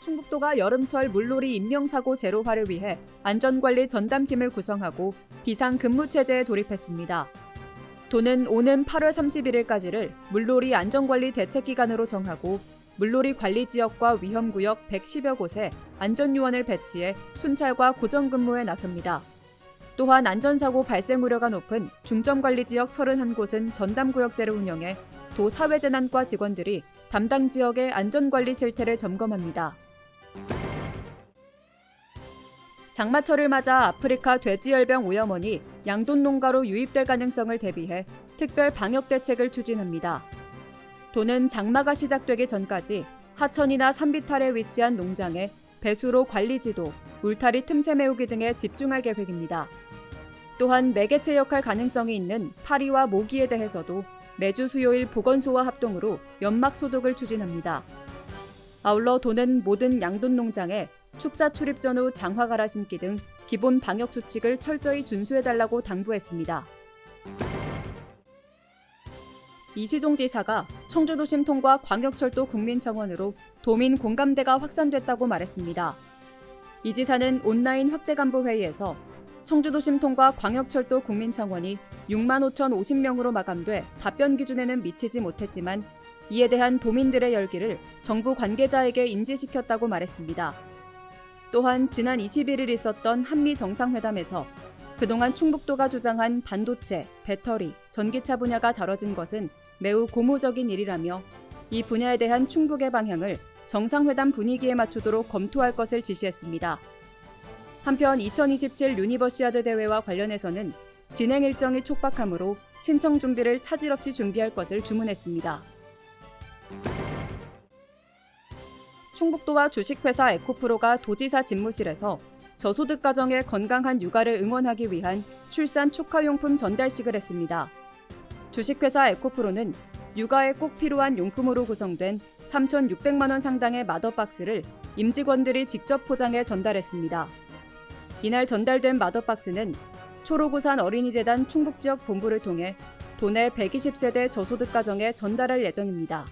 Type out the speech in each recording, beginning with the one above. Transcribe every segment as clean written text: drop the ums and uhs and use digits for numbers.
충북도가 여름철 물놀이 인명사고 제로화를 위해 안전관리 전담팀을 구성하고 비상근무체제에 돌입했습니다. 도는 오는 8월 31일까지를 물놀이 안전관리 대책기간으로 정하고 물놀이 관리지역과 위험구역 110여 곳에 안전요원을 배치해 순찰과 고정근무에 나섭니다. 또한 안전사고 발생 우려가 높은 중점관리지역 31곳은 전담구역제를 운영해 도 사회재난과 직원들이 담당 지역의 안전관리 실태를 점검합니다. 장마철을 맞아 아프리카 돼지열병 오염원이 양돈 농가로 유입될 가능성을 대비해 특별 방역 대책을 추진합니다. 도는 장마가 시작되기 전까지 하천이나 산비탈에 위치한 농장에 배수로 관리지도, 울타리 틈새 메우기 등에 집중할 계획입니다. 또한 매개체 역할 가능성이 있는 파리와 모기에 대해서도 매주 수요일 보건소와 합동으로 연막 소독을 추진합니다. 아울러 도는 모든 양돈 농장에 축사 출입 전후 장화 갈아 신기 등 기본 방역 수칙을 철저히 준수해달라고 당부했습니다. 이시종 지사가 청주도심 통과 광역철도 국민청원으로 도민 공감대가 확산됐다고 말했습니다. 이 지사는 온라인 확대간부 회의에서 청주도심 통과 광역철도 국민청원이 65,050명으로 마감돼 답변 기준에는 미치지 못했지만 이에 대한 도민들의 열기를 정부 관계자에게 인지시켰다고 말했습니다. 또한 지난 21일 있었던 한미 정상회담에서 그동안 충북도가 주장한 반도체, 배터리, 전기차 분야가 다뤄진 것은 매우 고무적인 일이라며 이 분야에 대한 충북의 방향을 정상회담 분위기에 맞추도록 검토할 것을 지시했습니다. 한편 2027 유니버시아드 대회와 관련해서는 진행 일정이 촉박하므로 신청 준비를 차질 없이 준비할 것을 주문했습니다. 충북도와 주식회사 에코프로가 도지사 집무실에서 저소득 가정의 건강한 육아를 응원하기 위한 출산 축하용품 전달식을 했습니다. 주식회사 에코프로는 육아에 꼭 필요한 용품으로 구성된 3,600만 원 상당의 마더박스를 임직원들이 직접 포장해 전달했습니다. 이날 전달된 마더박스는 초록우산 어린이재단 충북지역 본부를 통해 도내 120세대 저소득 가정에 전달할 예정입니다.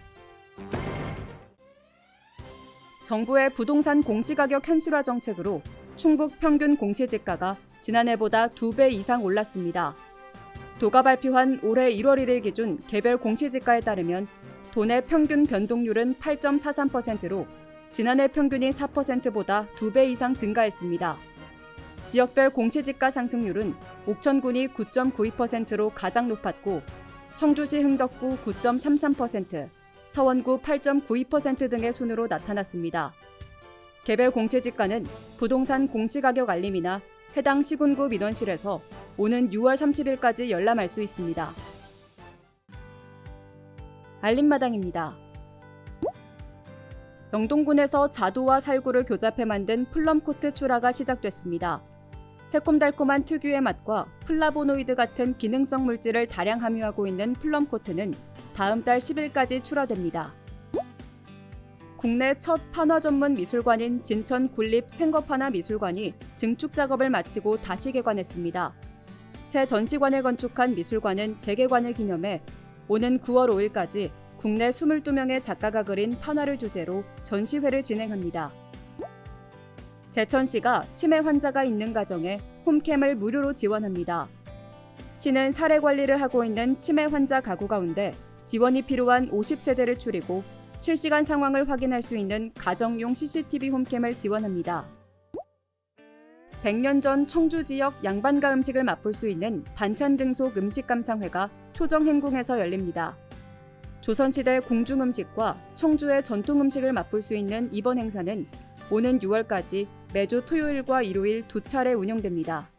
정부의 부동산 공시가격 현실화 정책으로 충북 평균 공시지가가 지난해보다 2배 이상 올랐습니다. 도가 발표한 올해 1월 1일 기준 개별 공시지가에 따르면 도내 평균 변동률은 8.43%로 지난해 평균이 4%보다 2배 이상 증가했습니다. 지역별 공시지가 상승률은 옥천군이 9.92%로 가장 높았고 청주시 흥덕구 9.33%, 서원구 8.92% 등의 순으로 나타났습니다. 개별 공시지가는 부동산 공시가격 알림이나 해당 시군구 민원실에서 오는 6월 30일까지 열람할 수 있습니다. 알림마당입니다. 영동군에서 자두와 살구를 교잡해 만든 플럼코트 출하가 시작됐습니다. 새콤달콤한 특유의 맛과 플라보노이드 같은 기능성 물질을 다량 함유하고 있는 플럼코트는 다음 달 10일까지 출하됩니다. 국내 첫 판화 전문 미술관인 진천 군립 생거판화 미술관이 증축 작업을 마치고 다시 개관했습니다. 새 전시관을 건축한 미술관은 재개관을 기념해 오는 9월 5일까지 국내 22명의 작가가 그린 판화를 주제로 전시회를 진행합니다. 제천시가 치매 환자가 있는 가정에 홈캠을 무료로 지원합니다. 시는 사례 관리를 하고 있는 치매 환자 가구 가운데 지원이 필요한 50세대를 추리고 실시간 상황을 확인할 수 있는 가정용 CCTV 홈캠을 지원합니다. 100년 전 청주 지역 양반가 음식을 맛볼 수 있는 반찬 등속 음식 감상회가 초정행궁에서 열립니다. 조선시대 궁중 음식과 청주의 전통 음식을 맛볼 수 있는 이번 행사는 오는 6월까지 매주 토요일과 일요일 2차례 운영됩니다.